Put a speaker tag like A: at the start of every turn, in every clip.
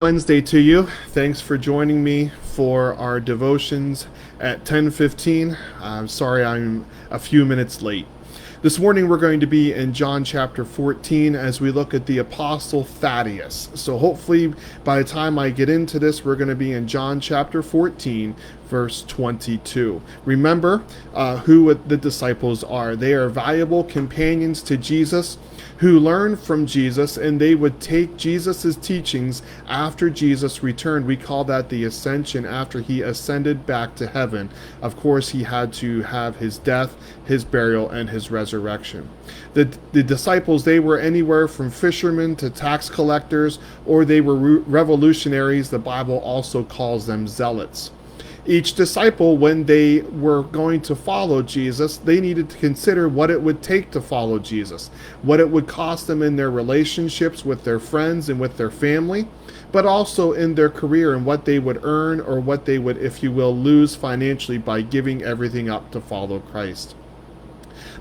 A: Wednesday to you. Thanks for joining me for our devotions at 10:15. I'm sorry I'm a few minutes late. This morning we're going to be in John chapter 14 as we look at the Apostle Thaddaeus. So hopefully by the time I get into this, we're going to be in John chapter 14, verse 22. Remember who the disciples are. They are valuable companions to Jesus who learned from Jesus, and they would take Jesus's teachings after Jesus returned. We call that the ascension, after he ascended back to heaven. Of course, he had to have his death, his burial, and his resurrection. The disciples, they were anywhere from fishermen to tax collectors, or they were revolutionaries. The Bible also calls them zealots. Each disciple, when they were going to follow Jesus, they needed to consider what it would take to follow Jesus, what it would cost them in their relationships with their friends and with their family, but also in their career and what they would earn or what they would, if you will, lose financially by giving everything up to follow Christ.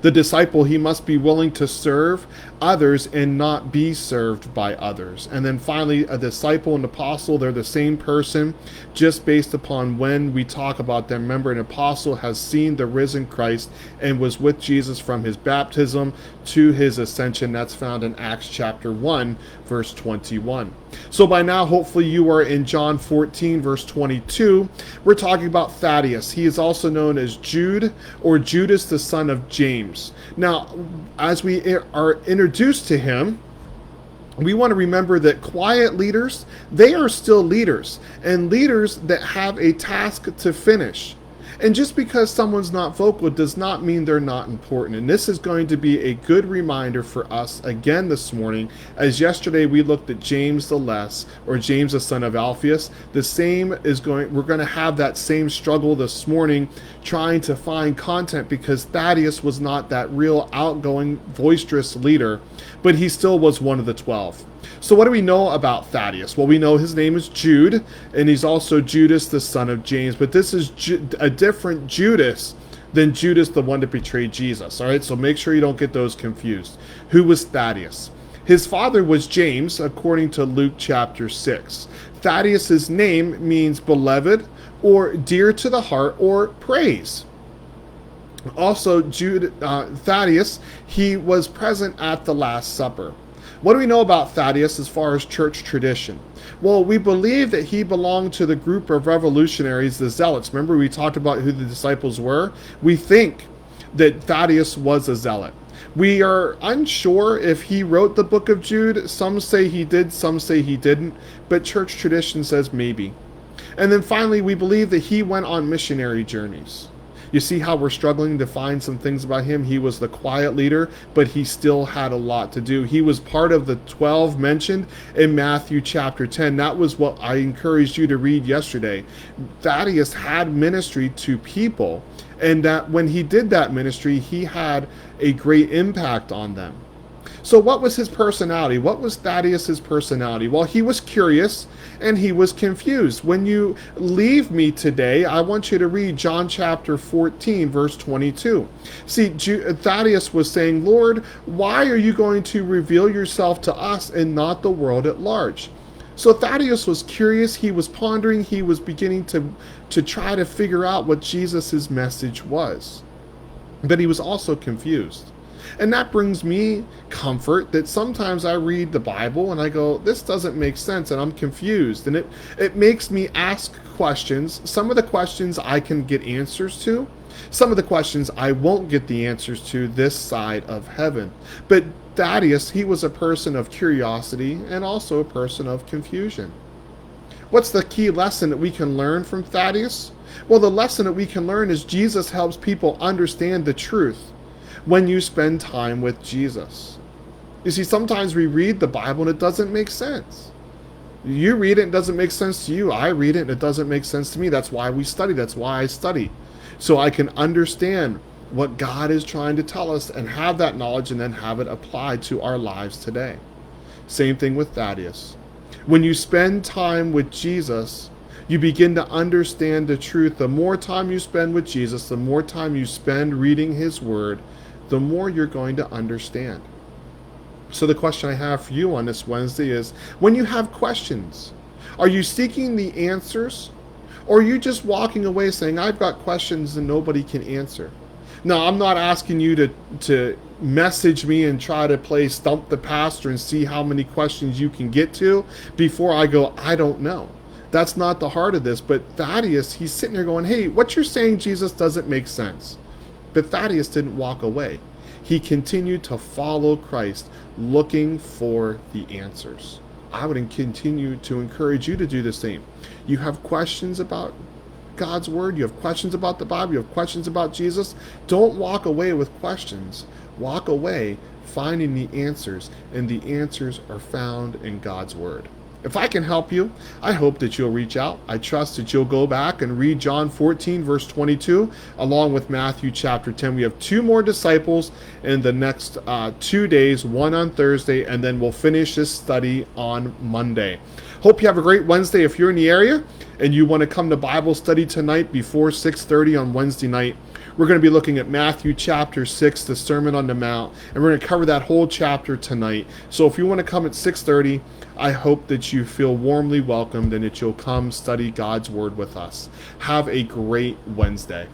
A: The disciple, he must be willing to serve others and not be served by others. And then finally, a disciple and apostle, they're the same person, just based upon when we talk about them. Remember, an apostle has seen the risen Christ and was with Jesus from his baptism to his ascension. That's found in Acts chapter 1, verse 21. So by now, hopefully you are in John 14, verse 22. We're talking about Thaddaeus. He is also known as Jude, or Judas, the son of James. Now, as we are introduced to him, we want to remember that quiet leaders, they are still leaders, and leaders that have a task to finish. And just because someone's not vocal does not mean they're not important. And this is going to be a good reminder for us again this morning, as yesterday we looked at James the Less, or James the son of Alphaeus. We're going to have that same struggle this morning, trying to find content, because Thaddaeus was not that real outgoing, boisterous leader, but he still was one of the 12. So what do we know about Thaddaeus? Well, we know his name is Jude, and he's also Judas, the son of James. But this is a different Judas than Judas, the one that betrayed Jesus. All right, so make sure you don't get those confused. Who was Thaddaeus? His father was James, according to Luke chapter 6. Thaddaeus' name means beloved, or dear to the heart, or praise. Also, Thaddaeus, he was present at the Last Supper. What do we know about Thaddaeus as far as church tradition? Well, we believe that he belonged to the group of revolutionaries, the Zealots. Remember, we talked about who the disciples were? We think that Thaddaeus was a zealot. We are unsure if he wrote the book of Jude. Some say he did, some say he didn't, but church tradition says maybe. And then finally, we believe that he went on missionary journeys. You see how we're struggling to find some things about him? He was the quiet leader, but he still had a lot to do. He was part of the 12 mentioned in Matthew chapter 10. That was what I encouraged you to read yesterday. Thaddaeus had ministry to people, and that when he did that ministry, he had a great impact on them. So what was his personality? What was Thaddaeus' personality? Well, he was curious and he was confused. When you leave me today, I want you to read John chapter 14, verse 22. See, Thaddaeus was saying, Lord, why are you going to reveal yourself to us and not the world at large? So Thaddaeus was curious, he was pondering, he was beginning to try to figure out what Jesus' message was. But he was also confused. And that brings me comfort that sometimes I read the Bible and I go, this doesn't make sense, and I'm confused. And it makes me ask questions. Some of the questions I can get answers to. Some of the questions I won't get the answers to this side of heaven. But Thaddaeus, he was a person of curiosity and also a person of confusion. What's the key lesson that we can learn from Thaddaeus? Well, the lesson that we can learn is Jesus helps people understand the truth when you spend time with Jesus. You see, sometimes we read the Bible and it doesn't make sense. You read it and it doesn't make sense to you. I read it and it doesn't make sense to me. That's why we study. That's why I study. So I can understand what God is trying to tell us and have that knowledge and then have it applied to our lives today. Same thing with Thaddaeus. When you spend time with Jesus, you begin to understand the truth. The more time you spend with Jesus, the more time you spend reading his word, the more you're going to understand. So the question I have for you on this Wednesday is, when you have questions,
B: Are you seeking the answers? Or are you just walking away saying, I've got questions and nobody can answer? Now, I'm not asking you to message me and try to play stump the pastor and see how many questions you can get to before I go, I don't know. That's not the heart of this. But Thaddeus, he's sitting there going, hey, what you're saying, Jesus, doesn't make sense. But Thaddeus didn't walk away. He continued to follow Christ, looking for the answers. I would continue to encourage you to do the same. You have questions about God's Word, you have questions about the Bible, you have questions about Jesus. Don't walk away with questions. Walk away finding the answers, and the answers are found in God's Word. If I can help you, I hope that you'll reach out. I trust that you'll go back and read John 14, verse 22, along with Matthew chapter 10. We have 2 more disciples in the next 2 days, one on Thursday, and then we'll finish this study on Monday. Hope you have a great Wednesday. If you're in the area and you want to come to Bible study tonight before 6:30 on Wednesday night, we're going to be looking at Matthew chapter 6, the Sermon on the Mount, and we're going to cover that whole chapter tonight. So if you want to come at 6:30, I hope that you feel warmly welcomed and that you'll come study God's Word with us. Have a great Wednesday.